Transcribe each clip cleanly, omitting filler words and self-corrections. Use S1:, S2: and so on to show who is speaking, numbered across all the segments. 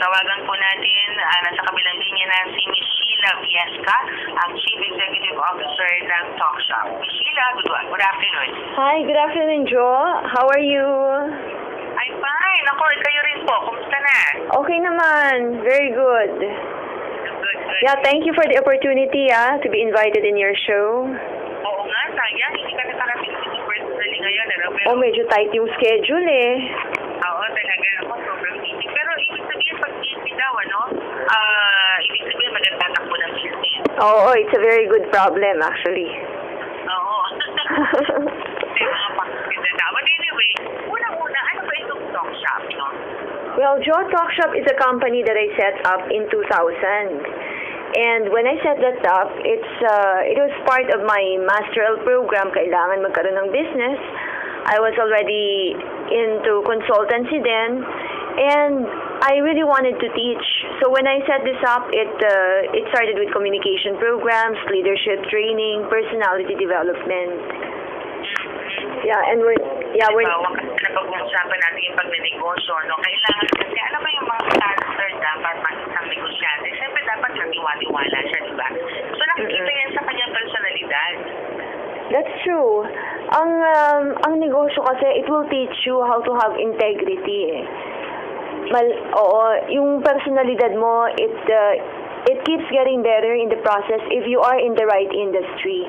S1: Tawagan po natin, nasa kabilang linya na si Miss Sheila Viesca, ang Chief Executive Officer ng Talk Shop. Miss Sheila, good afternoon.
S2: Hi, good afternoon, Jo. How are you?
S1: I'm fine. Ako, kayo rin po. Kumusta na?
S2: Okay naman. Very good.
S1: Good.
S2: Yeah, thank you for the opportunity to be invited in your show.
S1: Oo nga, sayang. Hindi ka nakarating dito personally ngayon. Ano? Pero,
S2: Oh, medyo tight yung schedule eh.
S1: oo, talaga. Ako, sobrang busy. Pero ibig sabihin, pag busy daw, ano? Ibig sabihin, magandang po ng business.
S2: Oo, it's a very good problem actually.
S1: Oo. Kasi mga pagkakita na. But anyway, unang-una, ano ba itong Talk Shop, no?
S2: Well, Jo Talk Shop is a company that I set up in 2000. And when I set that up, it was part of my masteral program. Kailangan magkaroon ng business. I was already into consultancy then, and I really wanted to teach. So when I set this up, it started with communication programs, leadership training, personality development. Yeah, and we're
S1: Napag-uusapan natin yung pagnenegosyo, no? Kailangan kasi, ano ba yung mga standard dapat ng isang negosyante? Siyempre, dapat natiwala siya, di ba? So, nakikita yan sa kanyang personalidad.
S2: That's true. Ang negosyo kasi, it will teach you how to have integrity eh. Oo, yung personalidad mo, it keeps getting better in the process if you are in the right industry.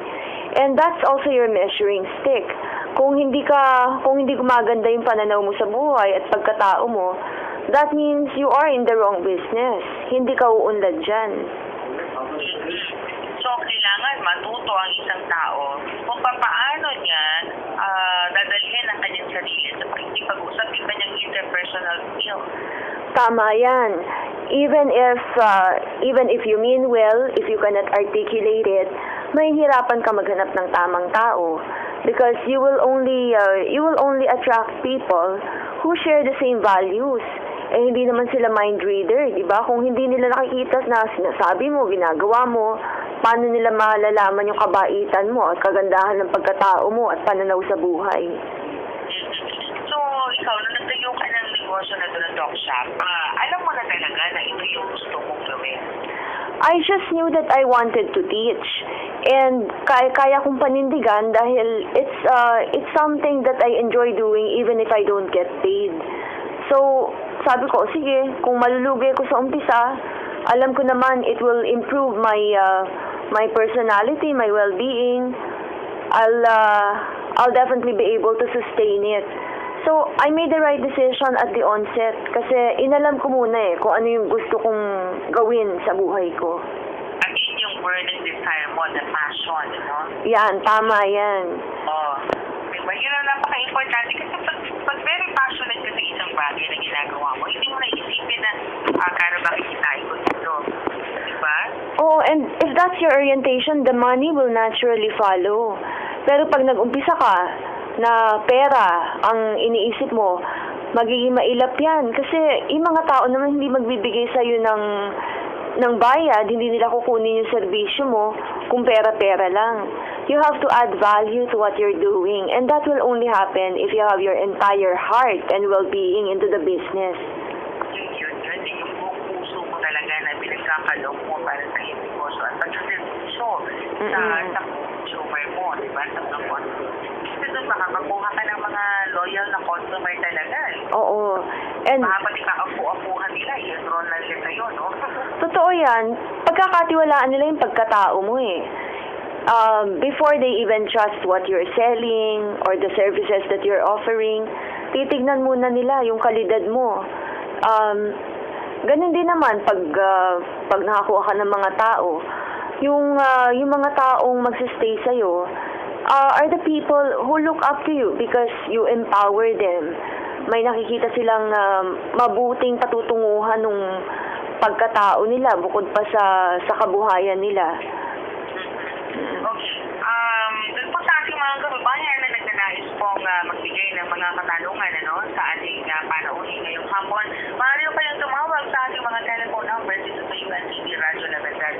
S2: And that's also your measuring stick. Kung hindi gumaganda yung pananaw mo sa buhay at pagkatao mo, that means you are in the wrong business. Hindi ka uunlad dyan.
S1: So, kailangan matuto ang isang tao kung paano niya dadalhin ang kanyang sarili sa pakikipag-usap yung kanyang interpersonal skills.
S2: Tama yan. Even if you mean well, if you cannot articulate it, may hirapan ka maghanap ng tamang tao because you will only attract people who share the same values. Eh hindi naman sila mind reader, di ba? Kung hindi nila nakikita na sinasabi mo, ginagawa mo, paano nila malalaman yung kabaitan mo at kagandahan ng pagkatao mo at pananaw sa buhay?
S1: So, ikaw, nung nagtayo ka ng negosyo na doon ng Talk Shop, alam mo na talaga na ito yung gusto mong gawin?
S2: I just knew that I wanted to teach. And kaya kong panindigan dahil it's something that I enjoy doing even if I don't get paid. So, sabi ko, sige, kung malulugi ko sa umpisa, alam ko naman it will improve my personality, my well-being. I'll definitely be able to sustain it. So, I made the right decision at the onset kasi inalam ko muna kung ano yung gusto kong gawin sa buhay ko.
S1: At yun yung burning desire mo, the passion, no?
S2: Yan, tama yan.
S1: Oo. Diba? Yun ang napaka-importante kasi pag very passionate ka sa isang bagay na ginagawa mo, hindi mo na isipin na kara ba kikitain ko dito. Diba?
S2: Oh, and if that's your orientation, the money will naturally follow. Pero pag nag-umpisa ka na pera ang iniisip mo, magiging mailap yan. Kasi yung mga tao naman hindi magbibigay sa'yo ng bayad, hindi nila kukunin yung serbisyo mo kung pera-pera lang. You have to add value to what you're doing. And that will only happen if you have your entire heart and well-being into the business.
S1: Yun. Yung buong puso mo talaga na pinagkakalog mo para sa iyong negosyo at pagsaservisyo sa consumer mo, diba? Sa mga customer. Kasi doon makakakuha ka ng mga loyal na customer talaga.
S2: Oo. And
S1: baka pati kaapu-apuhan nila, i-enroll na nila sa'yo, no?
S2: Totoo yan. Pagkakatiwalaan nila yung pagkatao mo eh. Before they even trust what you're selling or the services that you're offering, titignan muna nila yung kalidad mo. Ganun din naman pag nakakuha ka ng mga tao. Yung mga taong magsistay sa'yo are the people who look up to you because you empower them. May nakikita silang mabuting patutunguhan ng pagkatao nila bukod pa sa kabuhayan nila.
S1: Okay. Doon po sa ating mga kababayan na nagnanais pong magbigay ng mga katanungan sa ating panauhin ngayong hapon, maaari ko kayong tumawag sa ating mga telephone numbers dito sa UNTV Radio Navetas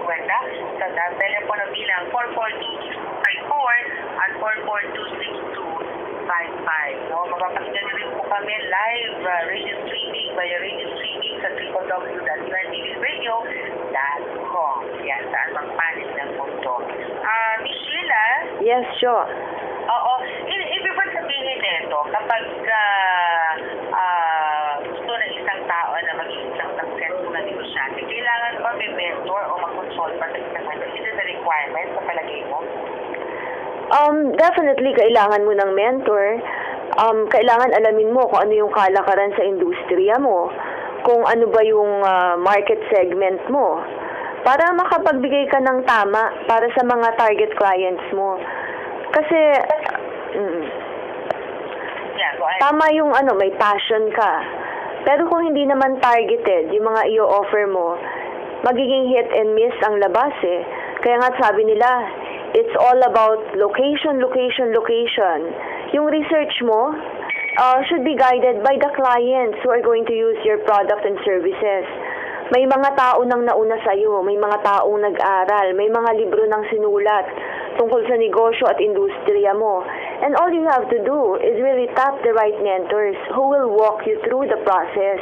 S1: 2050 sa telepono bilang 442-654 at 442-6255. Mapapakinggan niyo rin po kami live radio streaming via radio streaming sa www.learningradio.com. Yan, saan mang panig ng mundo. Miss Sheila?
S2: Yes, sure.
S1: Oo. Ibig ba sabihin nito, kapag gusto ng isang tao na maging isang successful na negosyante, kailangan ba may mentor o mag-consult pa sa isang mentor? Is it a requirement sa palagay mo?
S2: Definitely, kailangan mo ng mentor. Kailangan alamin mo kung ano yung kalakaran sa industriya mo, kung ano ba yung market segment mo, para makapagbigay ka ng tama para sa mga target clients mo. Kasi,
S1: Yeah, go ahead.
S2: tama yung may passion ka. Pero kung hindi naman targeted, yung mga i-offer mo, magiging hit and miss ang labas eh. Kaya nga sabi nila, it's all about location, location, location. Yung research mo should be guided by the clients who are going to use your product and services. May mga tao nang nauna sa'yo, may mga taong nag-aral, may mga libro nang sinulat tungkol sa negosyo at industriya mo. And all you have to do is really tap the right mentors who will walk you through the process.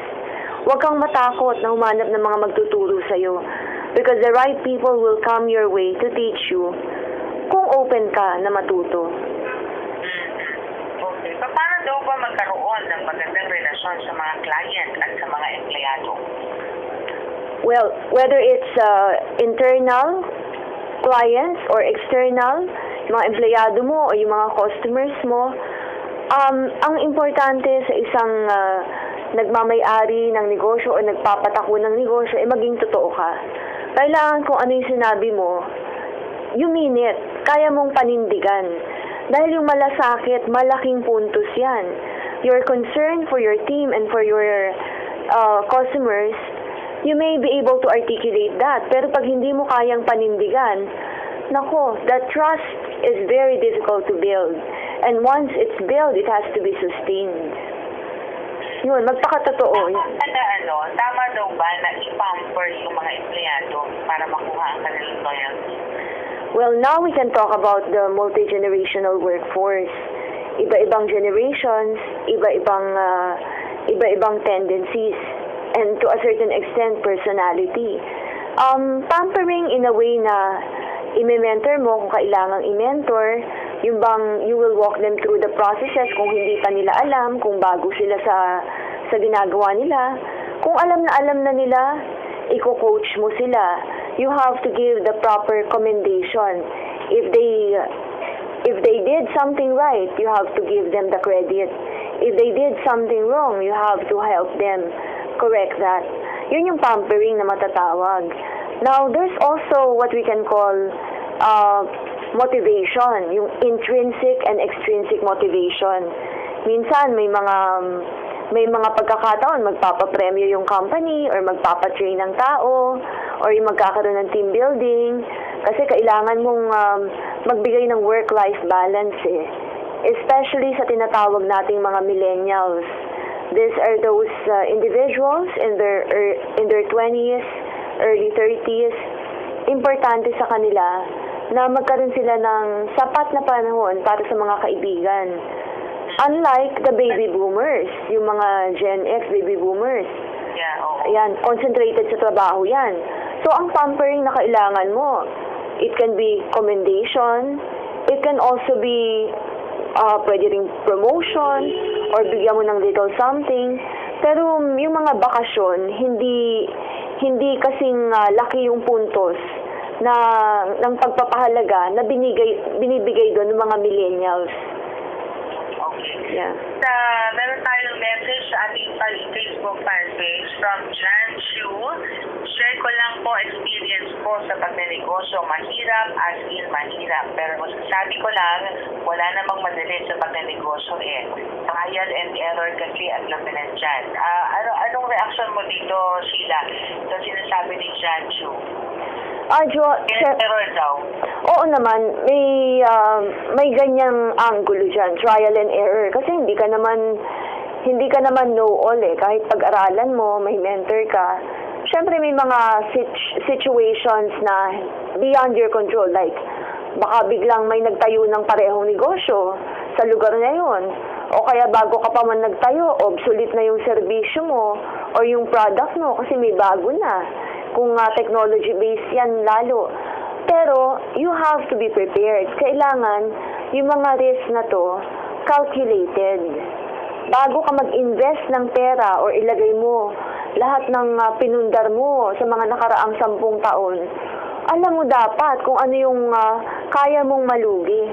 S2: Huwag kang matakot na humanap ng mga magtuturo sa'yo, because the right people will come your way to teach you kung open ka na matuto.
S1: Okay. Paano daw ba magkaroon ng magandang relasyon sa mga client at sa mga empleyado?
S2: Well, whether it's internal clients or external, yung mga empleyado mo o yung mga customers mo, ang importante sa isang nagmamay-ari ng negosyo o nagpapatako ng negosyo ay maging totoo ka. Kailangan kung ano yung sinabi mo, you mean it. Kaya mong panindigan. Dahil yung malasakit, malaking puntos yan. Your concern for your team and for your customers, you may be able to articulate that. Pero pag hindi mo kayang panindigan, nako, that trust is very difficult to build. And once it's built, it has to be sustained. Yun, magpakatotoo.
S1: Tama daw ba na i-pamper yung mga empleyado para makuha ang kanilang loyalty?
S2: Well, now we can talk about the multi-generational workforce. Iba-ibang generations, iba-ibang tendencies, and to a certain extent, personality. Pampering in a way na i-mentor mo kung kailangang i-mentor, yung bang you will walk them through the processes kung hindi pa nila alam, kung bago sila sa ginagawa nila. Kung alam na nila, i-coach mo sila. You have to give the proper commendation. If they did something right, you have to give them the credit. If they did something wrong, you have to help them correct that. Yun yung pampering na matatawag. Now, there's also what we can call motivation, yung intrinsic and extrinsic motivation. Minsan may mga pagkakataon magpapapremyo yung company or magpapatrain ng tao or yung magkakaroon ng team building kasi kailangan mong magbigay ng work-life balance eh. Especially sa tinatawag nating mga millennials. These are those individuals in their 20s, early 30s. Importante sa kanila na magkaroon sila ng sapat na panahon para sa mga kaibigan. Unlike the baby boomers, yung mga Gen X baby boomers.
S1: Yeah, oo.
S2: Ayan, concentrated sa trabaho yan. So, ang pampering na kailangan mo, it can be commendation, it can also be pwede ring promotion, or bigyan mo ng little something. Pero yung mga bakasyon, hindi kasing laki yung puntos na ng pagpapahalaga na binibigay doon ng mga millennials.
S1: Okay.
S2: Yeah.
S1: Meron tayong message sa ating Facebook fan page from Jan Chu. Share ko lang po experience ko sa pagnenegosyo. Mahirap as in mahirap. Pero sabi ko lang, wala namang madali sa pagnenegosyo eh. Trial and error kasi at labi nandyan. Anong reaction mo dito, Sheila? Sa sinasabi ni Jan Chu? Error daw.
S2: Oo naman, may ganyang angulo dyan, trial and error. Kasi hindi ka naman know-all eh. Kahit pag-aralan mo, may mentor ka. Siyempre may mga situations na beyond your control. Like, baka biglang may nagtayo ng parehong negosyo sa lugar na yun. O kaya bago ka pa man nagtayo, obsolete na yung serbisyo mo or yung product mo kasi may bago na. Kung technology-based yan lalo. Pero, you have to be prepared. Kailangan, yung mga risk na to, calculated. Bago ka mag-invest ng pera or ilagay mo lahat ng pinundar mo sa mga nakaraang 10 taon, alam mo dapat kung ano yung kaya mong malugi.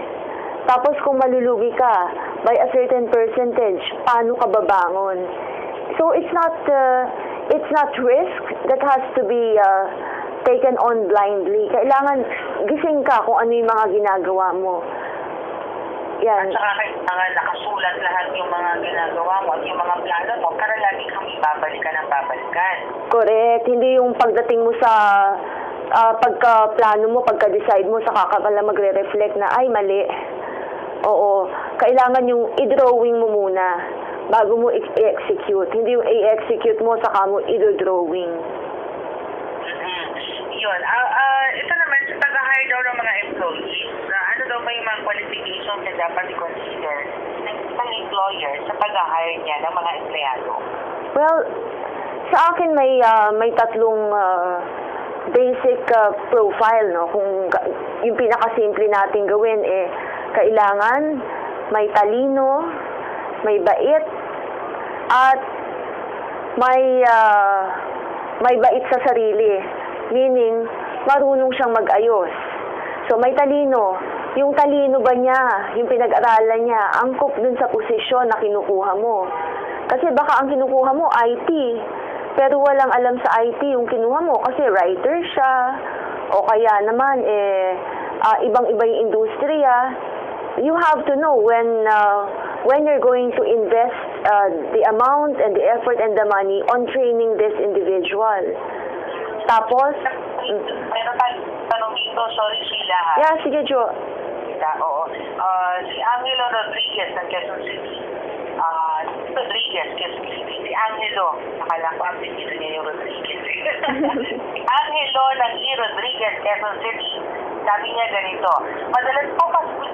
S2: Tapos kung malulugi ka by a certain percentage, paano ka babangon? So it's not risk that has to be taken on blindly. Kailangan gising ka kung ano yung mga ginagawa mo. Yan.
S1: At saka kailangan nakasulat lahat yung mga ginagawa mo at yung mga plano mo para lagi kang ibabalikan ang babalikan.
S2: Correct. Hindi yung pagdating mo sa pagka-plano mo, pagka-decide mo, saka ka pala magre-reflect na, ay, mali. Oo. Kailangan yung i-drawing mo muna bago mo i-execute. Hindi yung i-execute mo, saka mo i-drawing.
S1: Yun. Ito naman, sa pag-hire daw ng mga employees, ano daw ba yung mga qualifications na dapat i-consider ng isang employer sa pag-hire niya ng mga empleyado?
S2: Well, sa akin may tatlong basic profile, no? Kung yung pinakasimple natin gawin kailangan may talino, may bait, at may bait sa sarili. Meaning, marunong siyang mag-ayos. So, may talino. Yung talino ba niya, yung pinag-aralan niya, angkop dun sa posisyon na kinukuha mo. Kasi baka ang kinukuha mo, IT. Pero walang alam sa IT yung kinuha mo kasi writer siya. O kaya naman, ibang-iba yung industriya. You have to know when you're going to invest the amount and the effort and the money on training this individual. Tapos,
S1: meron tayong tanong dito, sorry Sheila ha.
S2: Yeah, sige Jo.
S1: Sheila, oo. Si Angelo Rodriguez ng Quezon City. Si Angelo, nakala ko ang dito niya yung Rodriguez. Si Angelo ng E. Rodriguez, Quezon City. Sabi niya ganito, madalas po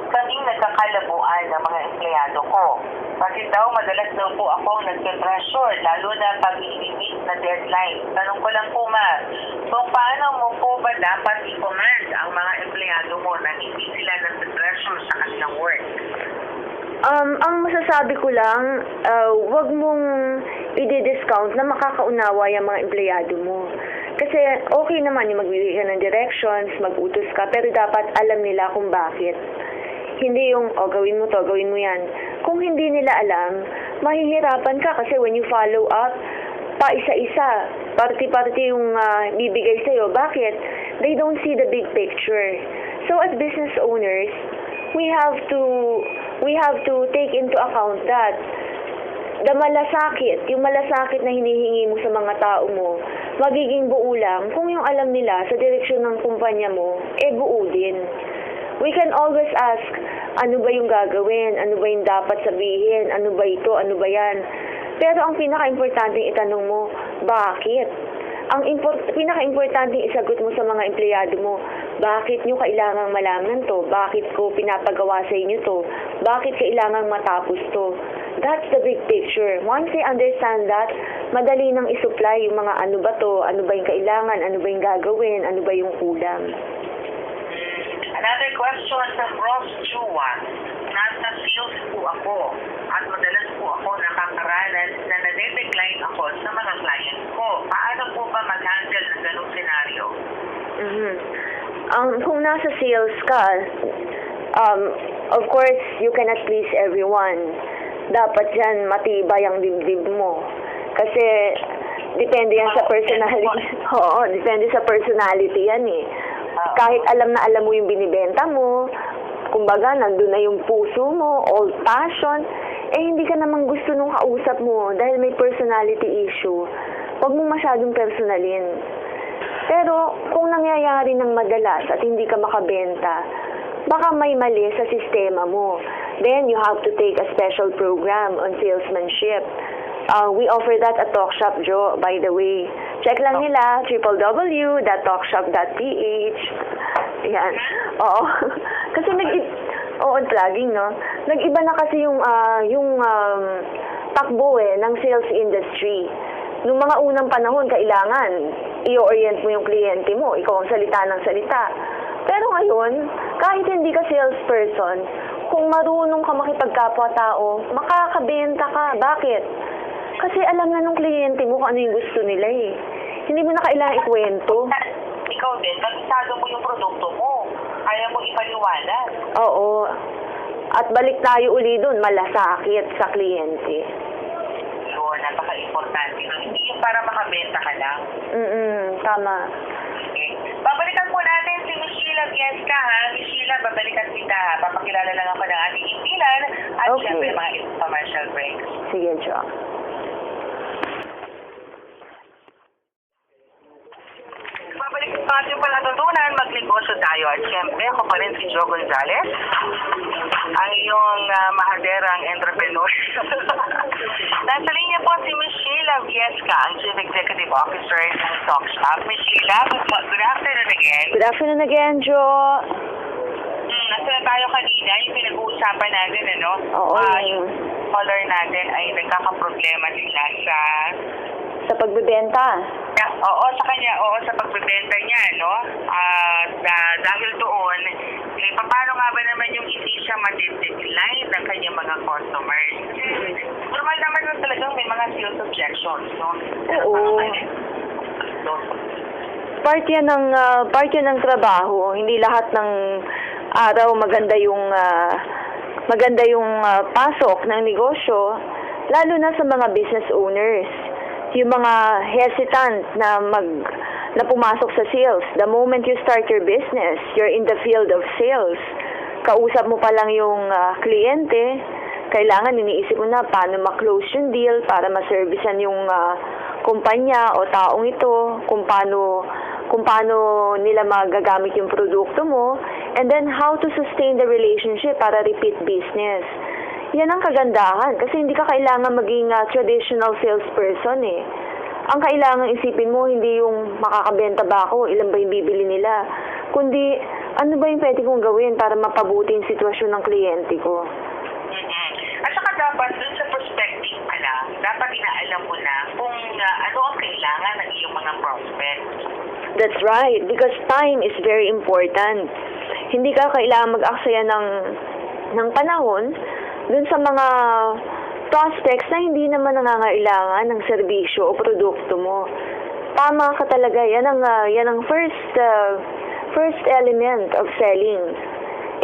S1: kaming nagkakalabuan ng mga empleyado ko. Kasi daw, madalas daw po akong nagpe-pressure, lalo na pag i-meet na deadline. Tanong ko lang po, ma'am, kung paano mo po ba dapat i-command ang mga empleyado mo na hindi sila nagpe-pressure sa kanilang work?
S2: Ang masasabi ko lang, wag mong i-discount na makakaunawa yung mga empleyado mo. Kasi okay naman yung magbibigay ka ng directions, mag-utos ka, pero dapat alam nila kung bakit. Hindi yung, gawin mo to, gawin mo yan. Kung hindi nila alam, mahihirapan ka kasi when you follow up, pa isa-isa, party-party yung bibigay sa'yo. Bakit? They don't see the big picture. So as business owners, we have to take into account that the malasakit, yung malasakit na hinihingi mo sa mga tao mo, magiging buo lang kung yung alam nila sa direksyon ng kumpanya mo, buo din. We can always ask, ano ba yung gagawin? Ano ba yung dapat sabihin? Ano ba ito? Ano ba yan? Pero ang pinaka-importanting itanong mo, bakit? Ang pinaka-importanting isagot mo sa mga empleyado mo, bakit nyo kailangang malaman to? Bakit ko pinapagawa sa inyo to? Bakit kailangang matapos to? That's the big picture. Once they understand that, madali nang isupply yung mga ano ba to, ano ba yung kailangan, ano ba yung gagawin, ano ba yung kulang.
S1: Another question from Ross Chua. Nasa sales po ako at madalas po ako nakakaranas na nade-decline ako sa mga clients ko. Paano po ba mag-handle ng ganung senaryo?
S2: Kung nasa sales ka, of course, you cannot please everyone. Dapat yan matibay ang dibdib mo. Kasi depende yan sa personality. Oo, depende sa personality yan Kahit alam na alam mo yung binibenta mo, kumbaga nandun na yung puso mo, old passion, hindi ka namang gusto nung kausap mo dahil may personality issue. Huwag mo masyadong personalin. Pero kung nangyayari ng madalas at hindi ka makabenta, baka may mali sa sistema mo. Then you have to take a special program on salesmanship. We offer that at Talkshop, Joe, by the way. Check lang nila, www.talkshop.ph. Yan. Oo. Kasi Oo, plugging, no? Nag-iba na kasi yung takbo ng sales industry. Nung mga unang panahon, kailangan i-orient mo yung kliyente mo. Ikaw ang salita ng salita. Pero ngayon, kahit hindi ka salesperson, kung marunong ka makipagkapwa-tao, makakabenta ka. Bakit? Kasi alam na nung kliyente mo kung ano yung gusto nila eh. Hindi mo na kailangan ikwento.
S1: Ikaw din, kabisado mo yung produkto mo. Kaya mo ipaliwanag.
S2: Oo. At balik tayo uli dun, malasakit sa kliyente.
S1: Yun, napaka-importante. Hindi yung para makabenta ka lang.
S2: Tama.
S1: Okay. Babalikan po natin si Miss Sheila Viesca, ha? Miss Sheila, babalikan kita, ha? Papakilala lang ako ng ating impilan at
S2: Okay.
S1: syempre mga commercial breaks.
S2: Sige, Jo.
S1: Babalik sa ating palatutunan, magnegosyo tayo. At syempre, ako pa rin si Jo Gonzalez, ang iyong mahaderang entrepreneur. Nasa linya po si Miss Sheila Viesca, ang Chief Executive Officer ng Talk Shop. Miss Sheila, good afternoon again.
S2: Good afternoon again, Jo.
S1: Nasa na tayo kanina, yung pinag-uusapan natin, ano?
S2: Oo.
S1: Yung caller natin ay nagkakaproblema sila
S2: Sa pagbebenta.
S1: Oo, sa pagbebenta niya, no? Dahil doon, paano nga ba naman yung hindi siya ma-decline ng kanyang mga customers? Normal naman nun talagang may mga sales objections, no?
S2: Oo. Part yan ng trabaho. Hindi lahat ng araw maganda yung pasok ng negosyo, lalo na sa mga business owners. Yung mga hesitant na pumasok sa sales. The moment you start your business, you're in the field of sales. Kausap mo pa lang yung kliyente, kailangan iniisip mo na paano ma-close yung deal para ma-servicean yung kumpanya o taong ito, kung paano nila magagamit yung produkto mo, and then how to sustain the relationship para repeat business. Yan ang kagandahan kasi hindi ka kailangan maging traditional salesperson eh. Ang kailangan isipin mo hindi yung makakabenta ba ako, ilan ba yung bibili nila, kundi ano ba yung pwede kong gawin para mapabuti yung sitwasyon ng kliyente ko.
S1: At saka dapat dun sa perspective pala, dapat inaalam mo na kung ano ang kailangan ng iyong mga prospect.
S2: That's right, because time is very important. Hindi ka kailangan mag-aksaya ng panahon dun sa mga prospects na hindi naman nangangailangan ng serbisyo o produkto mo. Tama ka talaga. Yan ang first element of selling.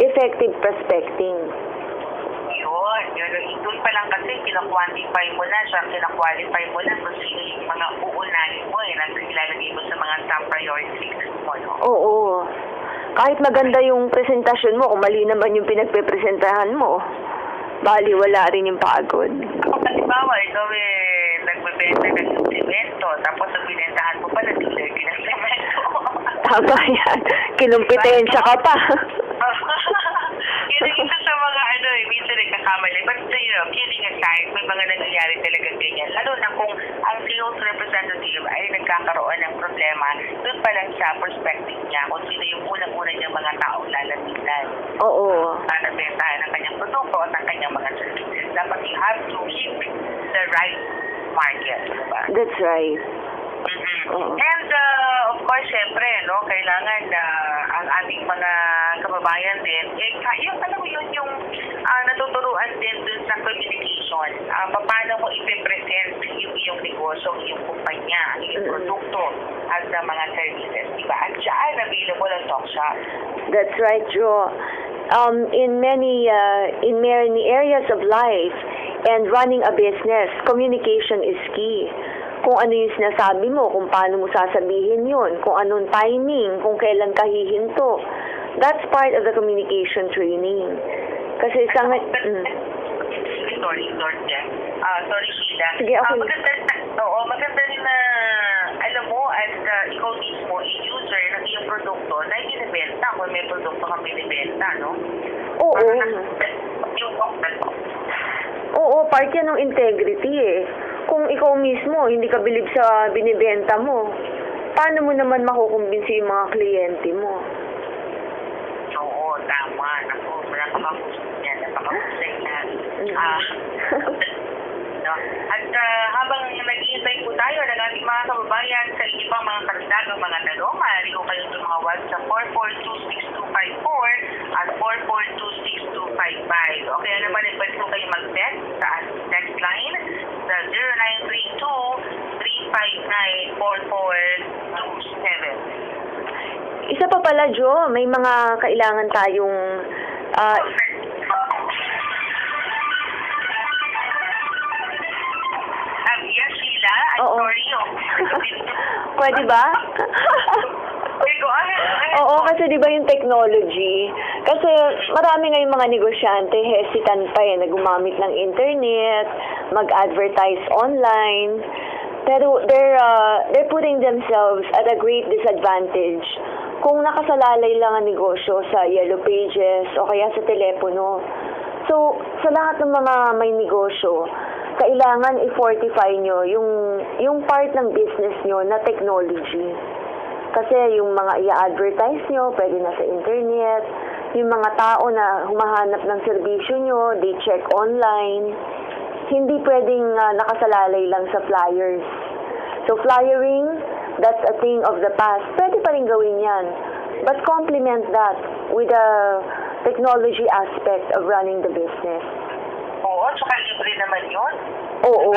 S2: Effective prospecting.
S1: Yun. Doon pa lang kasi kina-quantify mo na siya, kina-qualify mo na kung sino yung mga uunahin mo na ilalagay mo sa mga top priority mo, no?
S2: Oo. Kahit maganda yung presentasyon mo, kung mali naman yung pinagpepresentahan mo, bali wala rin yung pagod.
S1: Ako halimbawa, ikaw nagbebenta ng semento, tapos ang binentahan mo pala, dealer ka ng semento.
S2: Tama yan. Kinumpitensya ka pa.
S1: Yun isa sa mga minsan nagkakamali. But kidding aside, may mga nangyayari talagang ganyan. Lalo na kung ang sales representative ay nagkakaroon ng problema, doon pa lang sa perspective niya kung sino yung unang-una niyang mga taong lalapitan.
S2: Oo.
S1: Para bentahan ang kanyang produkto at ang kanyang mga services. Dapat you have to hit the right market. Diba?
S2: That's right.
S1: And of course, syempre, no, kailangan ang ating mga kababayan din, yung alam mo yun, yung natuturuan din dun sa communication. Paano mo ipipresent yung iyong negosyo, yung kumpanya, ang iyong produkto, at mga services, diba? At dyan, available ang Talk Shop.
S2: That's right, Jo. In many areas of life and running a business, communication is key. Kung ano yung sinasabi mo, kung paano mo sasabihin yun, kung anong timing, kung kailan ka hihinto. That's part of the communication training. Kasi
S1: Sorry, Sheila.
S2: Sige, okay.
S1: Maganda rin na alam mo at ikaw mismo, i-user ng iyong produkto na binibenta kung may produkto kang binibenta, no?
S2: Oo.
S1: Yung
S2: Oo, part yan ng integrity eh. Kung ikaw mismo, hindi ka bilib sa binibenta mo, paano mo naman makukumbinsi yung mga kliyente mo?
S1: Oo, tama. Napakahusay No? At habang nag-iintay po tayo ng ating mga kababayan sa inyo pang mga karagdagang mga tanong, maaari ko kayong tumawag sa 4426254 at 4426255. Okay, naman pwede po kayo mag-text sa ating text line sa 0932-359-4427.
S2: Isa pa pala, Jo, may mga kailangan tayong
S1: Yes, Sheila, I'm
S2: Oo.
S1: sorry.
S2: pwede ba?
S1: Okay, go ahead.
S2: Oo, kasi di ba yung technology, kasi marami ngayong mga negosyante, hesitant pa na gumamit ng internet, mag-advertise online, pero they're putting themselves at a great disadvantage kung nakasalalay lang ang negosyo sa Yellow Pages o kaya sa telepono. So, sa lahat ng mga may negosyo, kailangan i-fortify nyo yung part ng business nyo na technology. Kasi yung mga i-advertise nyo, pwede na sa internet. Yung mga tao na humahanap ng serbisyo nyo, they check online. Hindi pwedeng nakasalalay lang sa flyers. So flyering, that's a thing of the past. Pwede pa rin gawin yan. But complement that with the technology aspect of running the business.
S1: Oo, tsaka libre naman yun.
S2: Oo.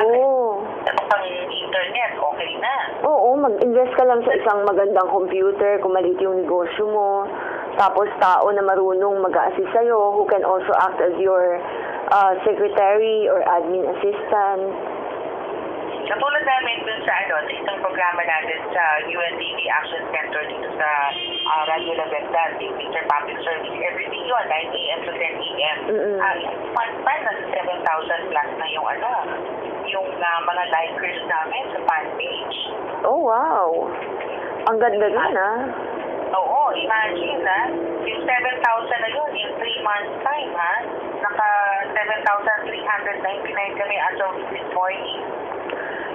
S1: Ano pang internet, okay na.
S2: Oo, mag-invest ka lang sa isang magandang computer kung maliit yung negosyo mo. Tapos tao na marunong mag-a-assist sa'yo who can also act as your secretary or admin assistant.
S1: Katulad namin dun sa sa isang programa natin sa UNDP Action Center dito sa Radyo La Verdad, yung Winter Public Service. Everything yun, 9 a.m. to 10 a.m. Fun, nasa 7,000 plus na yung yung mga likers namin sa fan page.
S2: Oh, wow. Ang ganda dun,
S1: Oo, imagine, yung 7,000 na yun, in 3 months time, naka 7,399 kami as of this morning.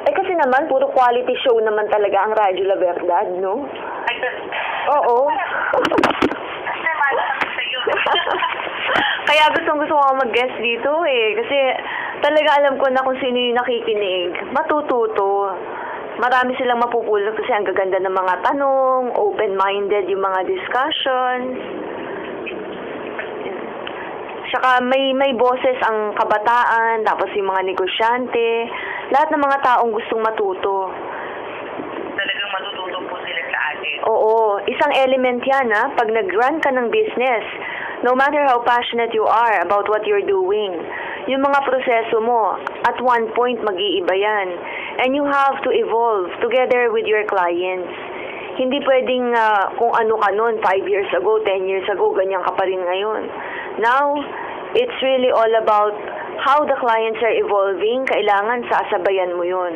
S2: Eh kasi naman, puro quality show naman talaga ang Radyo La Verdad, no?
S1: Ay,
S2: Oo. Kaya gusto ko mag-guest dito kasi talaga alam ko na kung sino yung nakikinig, matututo. Marami silang mapupulot kasi ang gaganda ng mga tanong, open-minded yung mga discussions. Saka may boses ang kabataan, tapos yung mga negosyante, lahat ng mga taong gustong matuto.
S1: Talagang matututo po sila sa atin.
S2: Oo, isang element yan pag nag-run ka ng business, no matter how passionate you are about what you're doing, yung mga proseso mo, at one point mag-iiba yan. And you have to evolve together with your clients. Hindi pwedeng kung ano ka noon 5 years ago, 10 years ago, ganyan ka pa rin ngayon. Now, it's really all about how the clients are evolving. Kailangan sasabayan mo yun.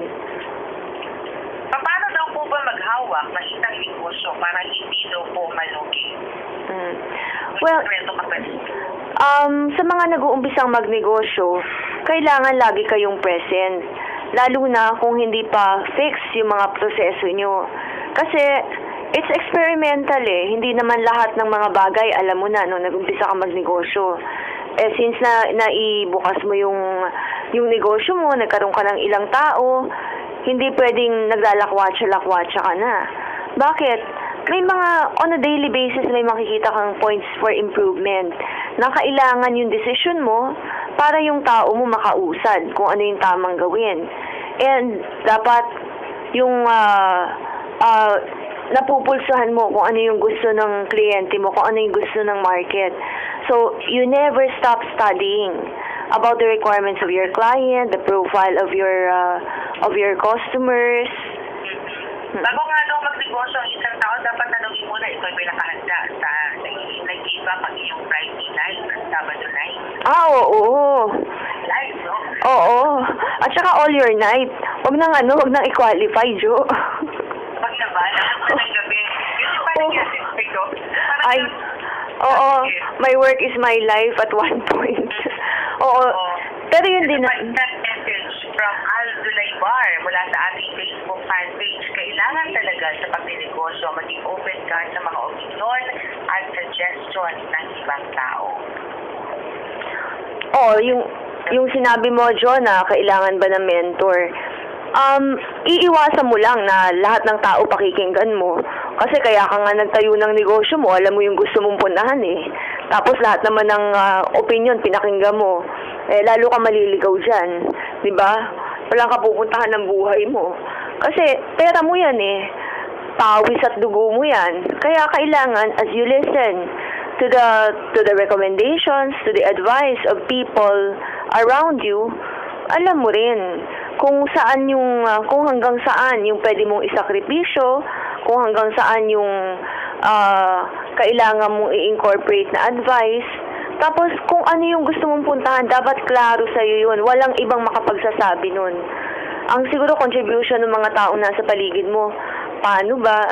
S1: Paano daw po ba maghawak ng isang negosyo para hindi daw po malugi?
S2: Well, sa mga nag-uumpisang magnegosyo, kailangan lagi kayong present. Lalo na kung hindi pa fix yung mga proseso nyo. Kasi, it's experimental Hindi naman lahat ng mga bagay, alam mo na, nung nag-umpisa ka magnegosyo. Since naibukas mo yung negosyo mo, nagkaroon ka ng ilang tao, hindi pwedeng naglalakwatsa-lakwatsa ka na. Bakit? May mga, on a daily basis, may makikita kang points for improvement na kailangan yung decision mo para yung tao mo makausad kung ano yung tamang gawin. And dapat yung napupulsuhan mo kung ano yung gusto ng kliyente mo, kung ano yung gusto ng market. So, you never stop studying about the requirements of your client, the profile of your customers.
S1: Bago nga daw magnegosyo ang isang tao, dapat tanongin muna ikaw may nakahanda sa nag-iba pag iyong Friday night at Sabado night.
S2: Oo.
S1: Live, no?
S2: Oo. At saka all your night. Huwag nang i-qualify, Jo.
S1: Pag naman, alam ng gabi. Yun parang yan, epekto.
S2: Ay, oo. My work is my life at one point. Oo. Pero yun din.
S1: Message from Aldo Laybar mula sa ating Facebook fan page. Kailangan talaga sa pagninegosyo maging open ka sa mga opinion at suggestion ng ibang tao.
S2: Oo, yung sinabi mo, Jo, na kailangan ba ng mentor, iiwasan mo lang na lahat ng tao pakikinggan mo. Kasi kaya ka nga nagtayo ng negosyo mo, alam mo yung gusto mong punahan eh. Tapos lahat naman ng opinion, pinakinggan mo. Eh, lalo ka maliligaw dyan. Diba? Walang kapupuntahan ng buhay mo. Kasi pera mo yan eh. Pawis at dugo mo yan. Kaya kailangan, as you listen to the recommendations, to the advice of people around you, alam mo rin kung saan yung kung hanggang saan yung pwede mong isakripisyo, kung hanggang saan yung kailangan mong i-incorporate na advice. Tapos kung ano yung gusto mong puntahan, dapat klaro sa iyo yun. Walang ibang makapagsasabi nun. Ang siguro contribution ng mga taong nasa paligid mo, paano ba?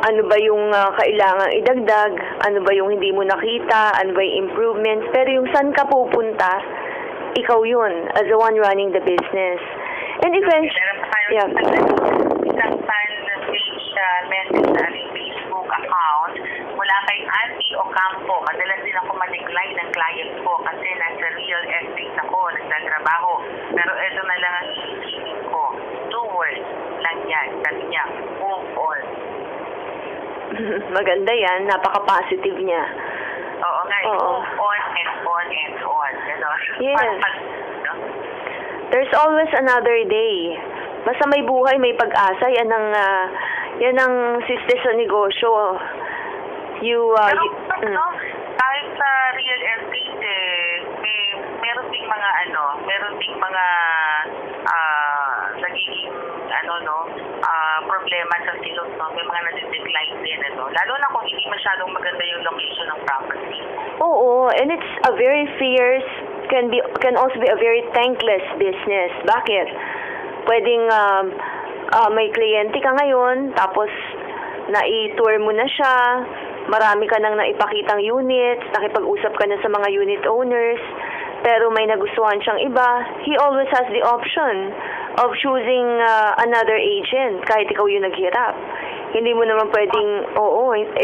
S2: Ano ba yung kailangan idagdag? Ano ba yung hindi mo nakita? Ano ba yung improvements? Pero yung saan ka pupunta, ikaw yun, as the one running the business. And eventually,
S1: Meron pa tayo
S2: yeah.
S1: isang fan page message sa aming Facebook account mula kay Andy Ocampo. Madalas din ako ma-decline ng client ko kasi nasa real estate ako, nagtatrabaho. Pero ito na lang ang isipin ko. 2 words lang yan. Sabi niya, move on.
S2: Maganda yan, napaka-positive niya.
S1: Oo nga,
S2: Oo.
S1: move on and on and on. Gano'n.
S2: Yes.
S1: No?
S2: There's always another day. Basta may buhay, may pag-asa. Yan ang sisters sa negosyo.
S1: Pero, no, kahit sa real estate, meron ding mga nagiging problema sa silot, no? May mga nadi-decline din, lalo na kung hindi masyadong maganda yung location ng property.
S2: Oo, and it's a very fierce, can also be a very thankless business. Bakit? Pwedeng may kliyente ka ngayon, tapos na-tour mo na siya, marami ka nang naipakitang units, nakipag-usap ka na sa mga unit owners, pero may nagustuhan siyang iba, he always has the option of choosing another agent kahit ikaw yung naghirap. Hindi mo naman pwedeng,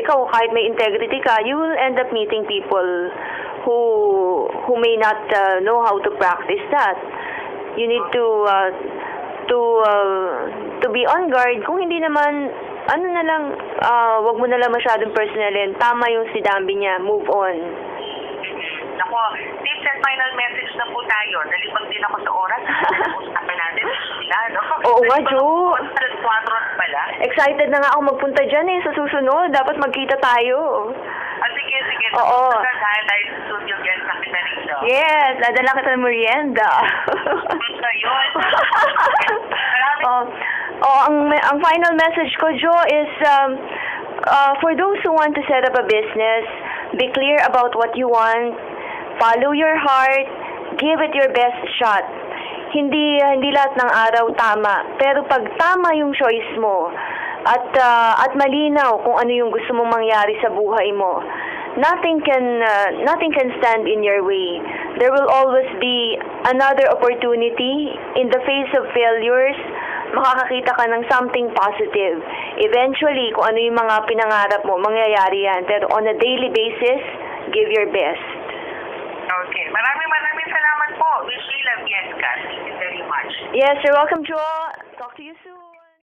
S2: ikaw kahit may integrity ka, you will end up meeting people who may not know how to practice that. You need to be on guard. Kung hindi naman, wag mo na lang masyadong personalin. Tama yung sidambi niya, move on.
S1: Ako, tips and final message na po tayo. Nalipag din ako sa oras. Usapan natin sila, no?
S2: Oo nga, Jo.
S1: 4 pala.
S2: Excited na nga ako magpunta dyan sa susunod. Dapat magkita tayo.
S1: Sige.
S2: Oo.
S1: Dahil tayo sa studio guest na kita rito.
S2: Yes, nadala kita ng merienda.
S1: Ayun.
S2: Ang final message ko, Jo, is for those who want to set up a business, be clear about what you want, follow your heart, give it your best shot. Hindi lahat ng araw tama, pero pag tama yung choice mo at malinaw kung ano yung gusto mong mangyari sa buhay mo, nothing can stand in your way. There will always be another opportunity. In the face of failures, makakakita ka ng something positive. Eventually, kung ano yung mga pinangarap mo, mangyayari yan. Pero on a daily basis, give your best.
S1: Okay. Maraming salamat po. Wish you love, yes, Thank you very much.
S2: Yes, you're welcome, Jo. Talk to you soon.